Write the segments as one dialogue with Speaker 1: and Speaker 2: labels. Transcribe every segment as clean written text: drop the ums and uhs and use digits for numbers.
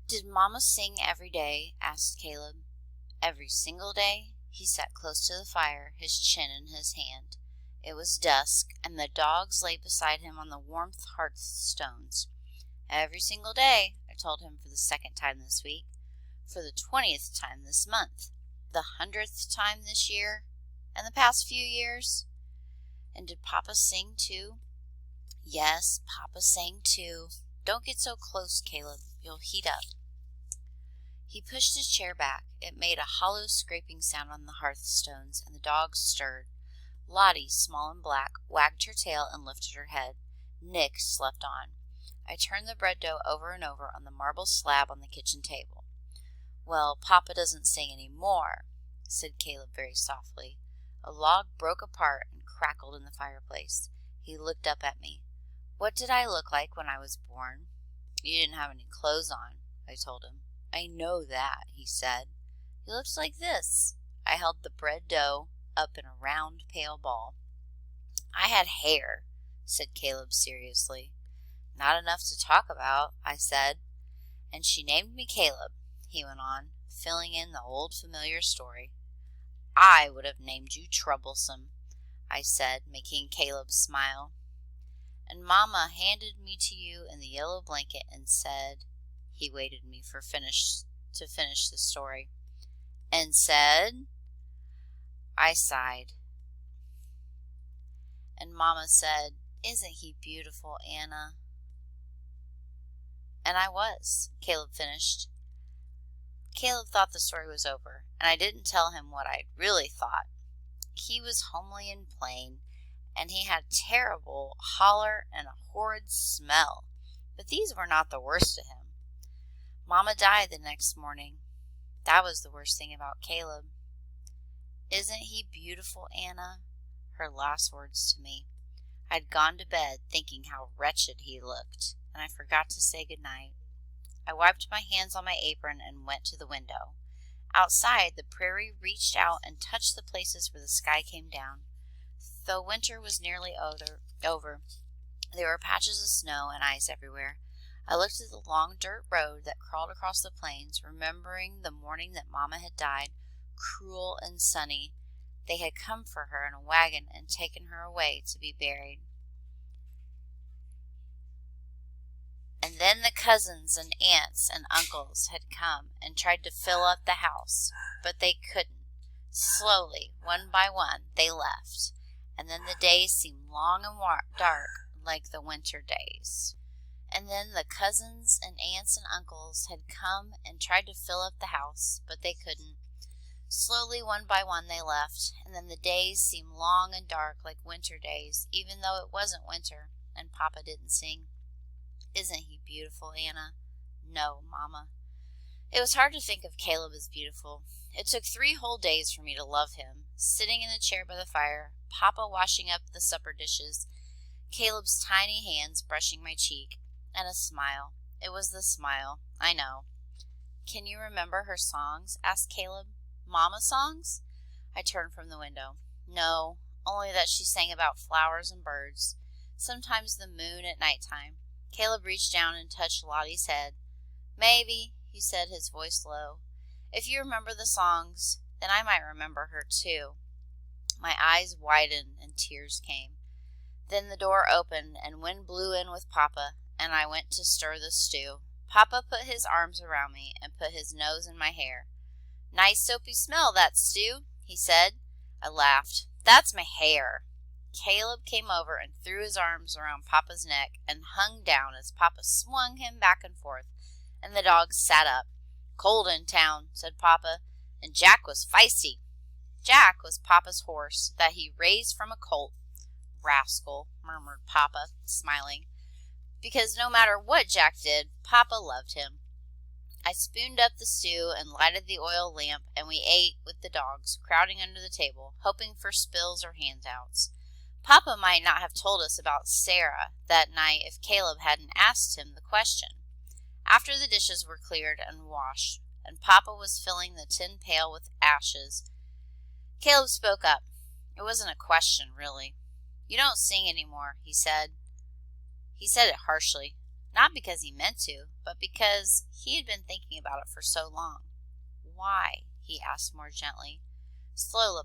Speaker 1: Did Mama sing every day? Asked Caleb. Every single day. He sat close to the fire, his chin in his hand. It was dusk, and the dogs lay beside him on the warm hearthstones. Every single day, I told him for the second time this week, for the 20th time this month, the 100th time this year, and the past few years. And did Papa sing too? Yes, Papa sang too. Don't get so close, Caleb. You'll heat up. He pushed his chair back. It made a hollow scraping sound on the hearthstones, and the dogs stirred. Lottie, small and black, wagged her tail and lifted her head. Nick slept on. I turned the bread dough over and over on the marble slab on the kitchen table. Well, Papa doesn't sing any more, said Caleb very softly. A log broke apart and crackled in the fireplace. He looked up at me. What did I look like when I was born? You didn't have any clothes on, I told him. I know that, he said. You looked like this. I held the bread dough up in a round, pale ball. I had hair, said Caleb seriously. Not enough to talk about, I said. And she named me Caleb, he went on, filling in the old familiar story. I would have named you Troublesome, I said, making Caleb smile. And Mama handed me to you in the yellow blanket and said, he waited me to finish the story, and said, I sighed. And Mama said, isn't he beautiful, Anna? And I was, Caleb finished. Caleb thought the story was over, and I didn't tell him what I really thought. He was homely and plain, and he had terrible holler and a horrid smell, but these were not the worst of him. Mama died the next morning. That was the worst thing about Caleb. Isn't he beautiful, Anna? Her last words to me. I'd gone to bed thinking how wretched he looked, and I forgot to say good night. I wiped my hands on my apron and went to the window. Outside, the prairie reached out and touched the places where the sky came down. Though winter was nearly over, there were patches of snow and ice everywhere. I looked at the long dirt road that crawled across the plains, remembering the morning that Mama had died, cruel and sunny. They had come for her in a wagon and taken her away to be buried. And then the cousins and aunts and uncles had come and tried to fill up the house, but they couldn't. Slowly, one by one, they left, and then the days seemed long and dark like the winter days. And then the cousins and aunts and uncles had come and tried to fill up the house, but they couldn't. Slowly, one by one, they left, and then the days seemed long and dark like winter days, even though it wasn't winter, and Papa didn't sing. Isn't he beautiful, Anna? No, Mama. It was hard to think of Caleb as beautiful. It took 3 whole days for me to love him, sitting in the chair by the fire, Papa washing up the supper dishes, Caleb's tiny hands brushing my cheek, and a smile. It was the smile, I know. Can you remember her songs? Asked Caleb. Mama songs? I turned from the window. No, only that she sang about flowers and birds, sometimes the moon at nighttime. Caleb reached down and touched Lottie's head. Maybe, he said, his voice low. If you remember the songs, then I might remember her too. My eyes widened and tears came. Then the door opened and wind blew in with Papa, and I went to stir the stew. Papa put his arms around me and put his nose in my hair. Nice soapy smell, that stew, he said. I laughed. That's my hair. Caleb came over and threw his arms around Papa's neck and hung down as Papa swung him back and forth, and the dogs sat up. Cold in town, said Papa, and Jack was feisty. Jack was Papa's horse that he raised from a colt. Rascal, murmured Papa, smiling, because no matter what Jack did, Papa loved him. I spooned up the stew and lighted the oil lamp, and we ate with the dogs, crowding under the table, hoping for spills or handouts. Papa might not have told us about Sarah that night if Caleb hadn't asked him the question. After the dishes were cleared and washed, and Papa was filling the tin pail with ashes, Caleb spoke up. It wasn't a question, really. You don't sing anymore, he said. He said it harshly, not because he meant to, but because he had been thinking about it for so long. Why? He asked more gently. Slowly,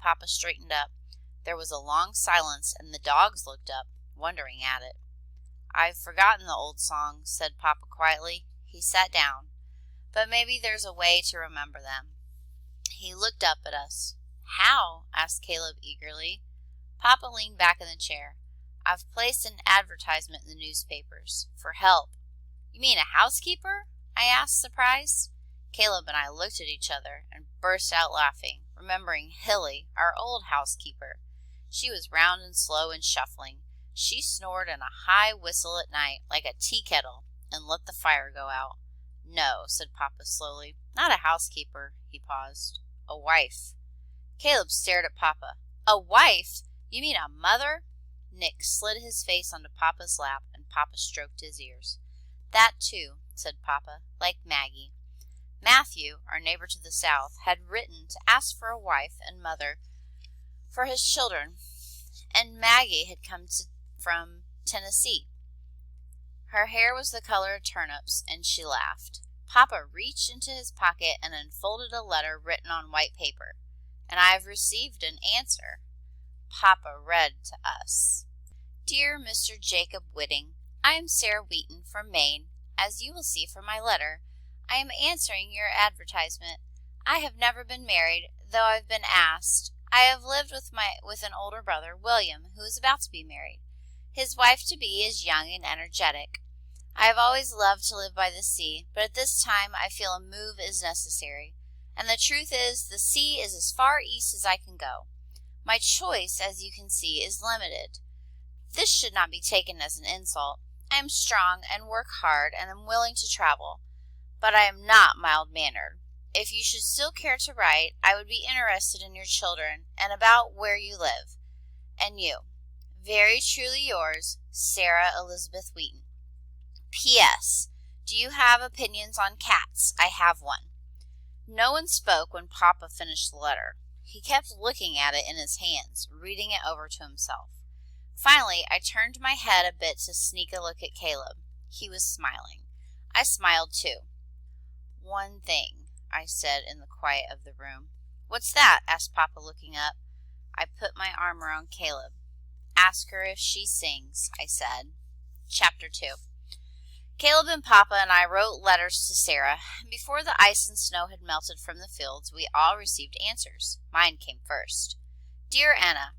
Speaker 1: Papa straightened up. There was a long silence, and the dogs looked up, wondering at it. I've forgotten the old songs, said Papa quietly. He sat down. But maybe there's a way to remember them. He looked up at us. How? Asked Caleb eagerly. Papa leaned back in the chair. I've placed an advertisement in the newspapers for help. You mean a housekeeper? I asked, surprised. Caleb and I looked at each other and burst out laughing, remembering Hilly, our old housekeeper. She was round and slow and shuffling. She snored in a high whistle at night, like a tea kettle, and let the fire go out. No, said Papa slowly. Not a housekeeper. He paused. A wife. Caleb stared at Papa. A wife? You mean a mother? Nick slid his face onto Papa's lap, and Papa stroked his ears. That too, said Papa, like Maggie. Matthew, our neighbor to the south, had written to ask for a wife and mother for his children, and Maggie had come from Tennessee. Her hair was the color of turnips, and she laughed. Papa reached into his pocket and unfolded a letter written on white paper. And I have received an answer. Papa read to us. Dear Mr. Jacob Whitting, I am Sarah Wheaton from Maine. As you will see from my letter, I am answering your advertisement. I have never been married, though I've been asked. I have lived with an older brother, William, who is about to be married. His wife-to-be is young and energetic. I have always loved to live by the sea, but at this time I feel a move is necessary. And the truth is, the sea is as far east as I can go. My choice, as you can see, is limited. This should not be taken as an insult. I am strong and work hard and am willing to travel, but I am not mild-mannered. If you should still care to write, I would be interested in your children and about where you live. And you. Very truly yours, Sarah Elizabeth Wheaton. P.S. Do you have opinions on cats? I have one. No one spoke when Papa finished the letter. He kept looking at it in his hands, reading it over to himself. Finally, I turned my head a bit to sneak a look at Caleb. He was smiling. I smiled too. One thing, I said in the quiet of the room. What's that? Asked Papa, looking up. I put my arm around Caleb. Ask her if she sings, I said. Chapter 2. Caleb and Papa and I wrote letters to Sarah, and before the ice and snow had melted from the fields, we all received answers. Mine came first. Dear Anna,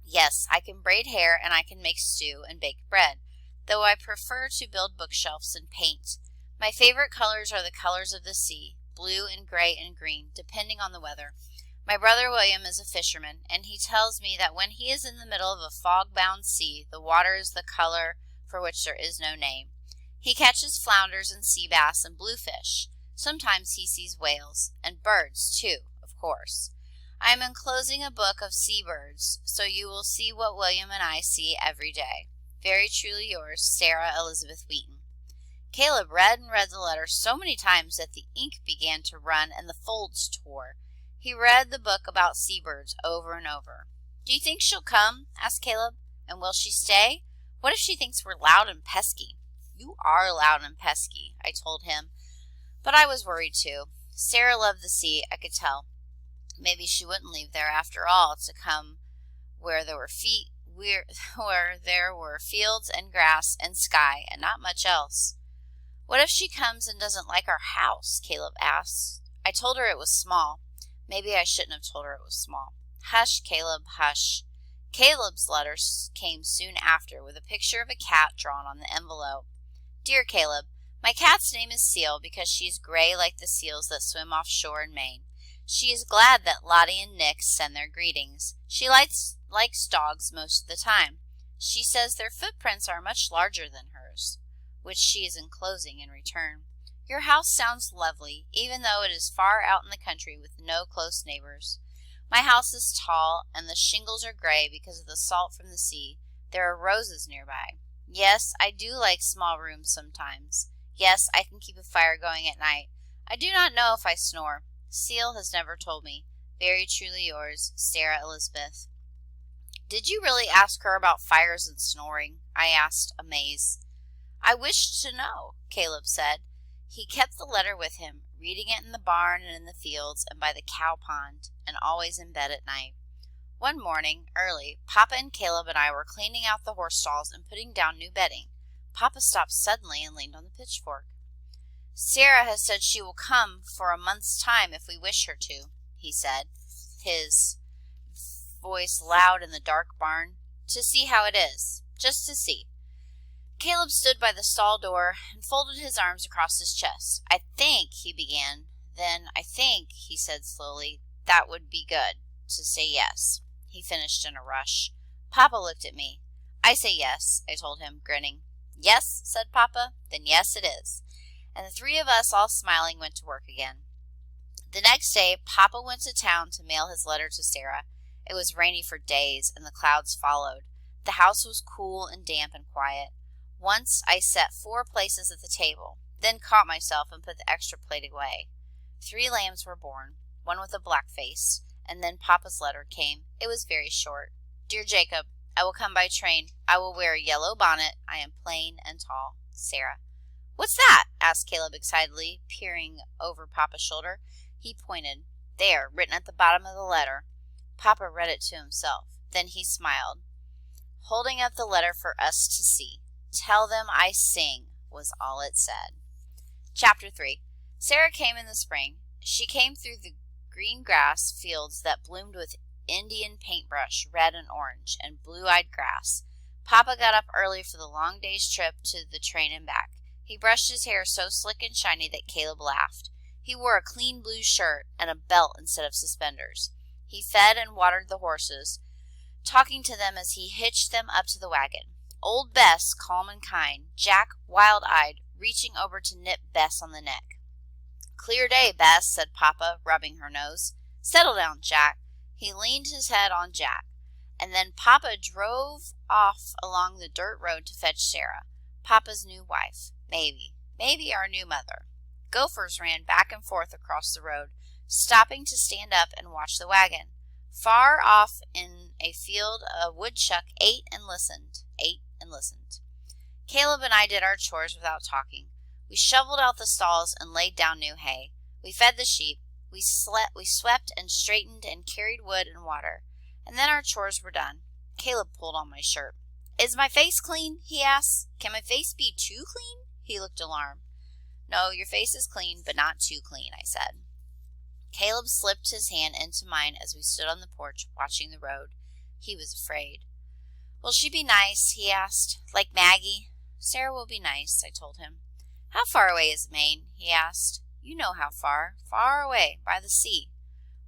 Speaker 1: yes, I can braid hair and I can make stew and bake bread, though I prefer to build bookshelves and paint. My favorite colors are the colors of the sea, blue and gray and green, depending on the weather. My brother William is a fisherman, and he tells me that when he is in the middle of a fog-bound sea, the water is the color for which there is no name. He catches flounders and sea bass and bluefish. Sometimes he sees whales, and birds, too, of course. I am enclosing a book of seabirds, so you will see what William and I see every day. Very truly yours, Sarah Elizabeth Wheaton. Caleb read and read the letter so many times that the ink began to run and the folds tore. He read the book about seabirds over and over. Do you think she'll come? Asked Caleb. And will she stay? What if she thinks we're loud and pesky? You are loud and pesky, I told him. But I was worried too. Sarah loved the sea, I could tell. Maybe she wouldn't leave there after all to come where there were fields and grass and sky and not much else. What if she comes and doesn't like our house? Caleb asked. I told her it was small. Maybe I shouldn't have told her it was small. Hush, Caleb, hush. Caleb's letter came soon after with a picture of a cat drawn on the envelope. Dear Caleb, my cat's name is Seal because she is gray like the seals that swim offshore in Maine. She is glad that Lottie and Nick send their greetings. She likes dogs most of the time. She says their footprints are much larger than hers, which she is enclosing in return. Your house sounds lovely, even though it is far out in the country with no close neighbors. My house is tall, and the shingles are gray because of the salt from the sea. There are roses nearby. Yes, I do like small rooms sometimes. Yes, I can keep a fire going at night. I do not know if I snore. Seal has never told me. Very truly yours, Sarah Elizabeth. Did you really ask her about fires and snoring? I asked, amazed. I wish to know, Caleb said. He kept the letter with him, reading it in the barn and in the fields and by the cow pond, and always in bed at night. One morning, early, Papa and Caleb and I were cleaning out the horse stalls and putting down new bedding. Papa stopped suddenly and leaned on the pitchfork. Sarah has said she will come for a month's time if we wish her to, he said, his voice loud in the dark barn, to see how it is, just to see. Caleb stood by the stall door and folded his arms across his chest. I think, he began. Then, I think, he said slowly, that would be good, to say yes. He finished in a rush. Papa looked at me. I say yes, I told him, grinning. Yes, said Papa, then yes it is. And the three of us, all smiling, went to work again. The next day, Papa went to town to mail his letter to Sarah. It was rainy for days, and the clouds followed. The house was cool and damp and quiet. Once I set 4 places at the table, then caught myself and put the extra plate away. 3 lambs were born, one with a black face, and then Papa's letter came. It was very short. Dear Jacob, I will come by train. I will wear a yellow bonnet. I am plain and tall. Sarah. What's that? Asked Caleb excitedly, peering over Papa's shoulder. He pointed. There, written at the bottom of the letter. Papa read it to himself. Then he smiled, holding up the letter for us to see. Tell them I sing, was all it said. Chapter 3. Sarah came in the spring. She came through the green grass fields that bloomed with Indian paintbrush, red and orange, and blue-eyed grass. Papa got up early for the long day's trip to the train and back. He brushed his hair so slick and shiny that Caleb laughed. He wore a clean blue shirt and a belt instead of suspenders. He fed and watered the horses, talking to them as he hitched them up to the wagon. Old Bess, calm and kind, Jack, wild-eyed, reaching over to nip Bess on the neck. Clear day, Bess, said Papa, rubbing her nose. Settle down, Jack. He leaned his head on Jack, and then Papa drove off along the dirt road to fetch Sarah, Papa's new wife, maybe our new mother. Gophers ran back and forth across the road, stopping to stand up and watch the wagon. Far off in a field, a woodchuck ate and listened. Caleb and I did our chores without talking. We shoveled out the stalls and laid down new hay. We fed the sheep. We swept and straightened and carried wood and water. And then our chores were done. Caleb pulled on my shirt. Is my face clean? He asked. Can my face be too clean? He looked alarmed. No, your face is clean, but not too clean, I said. Caleb slipped his hand into mine as we stood on the porch watching the road. He was afraid. Will she be nice? He asked. Like Maggie? Sarah will be nice, I told him. How far away is Maine? He asked. You know how far. Far away, by the sea.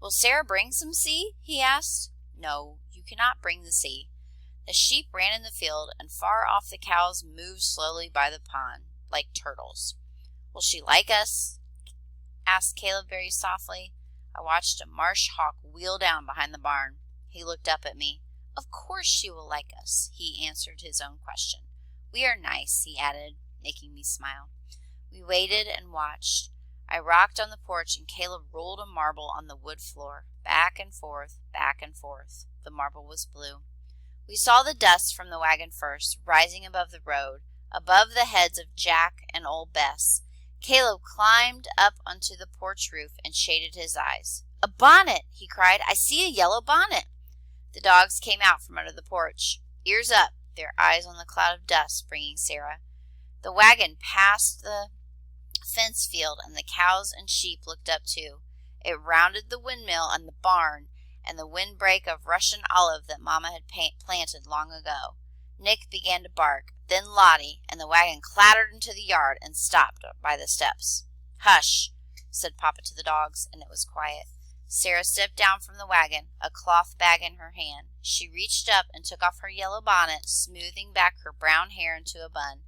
Speaker 1: Will Sarah bring some sea? He asked. No, you cannot bring the sea. The sheep ran in the field, and far off the cows moved slowly by the pond, like turtles. Will she like us? Asked Caleb very softly. I watched a marsh hawk wheel down behind the barn. He looked up at me. Of course she will like us, he answered his own question. We are nice, he added, making me smile. We waited and watched. I rocked on the porch, and Caleb rolled a marble on the wood floor, back and forth, back and forth. The marble was blue. We saw the dust from the wagon first, rising above the road, above the heads of Jack and old Bess. Caleb climbed up onto the porch roof and shaded his eyes. A bonnet, he cried. I see a yellow bonnet. The dogs came out from under the porch, ears up, their eyes on the cloud of dust bringing Sarah. The wagon passed the fence field, and the cows and sheep looked up too. It rounded the windmill and the barn and the windbreak of Russian olive that Mama had planted long ago. Nick began to bark, then Lottie, and the wagon clattered into the yard and stopped by the steps. Hush, said Papa to the dogs, and it was quiet. Sarah stepped down from the wagon, a cloth bag in her hand. She reached up and took off her yellow bonnet, smoothing back her brown hair into a bun.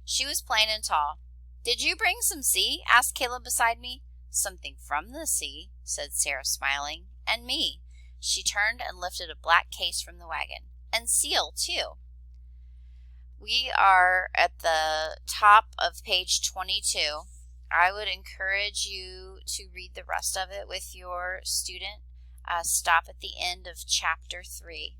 Speaker 1: She was plain and tall. Did you bring some sea? Asked Caleb beside me. Something from the sea, said Sarah, smiling. And me. She turned and lifted a black case from the wagon. And seal, too. We are at the top of page 22. I would encourage you to read the rest of it with your student. Stop at the end of chapter 3.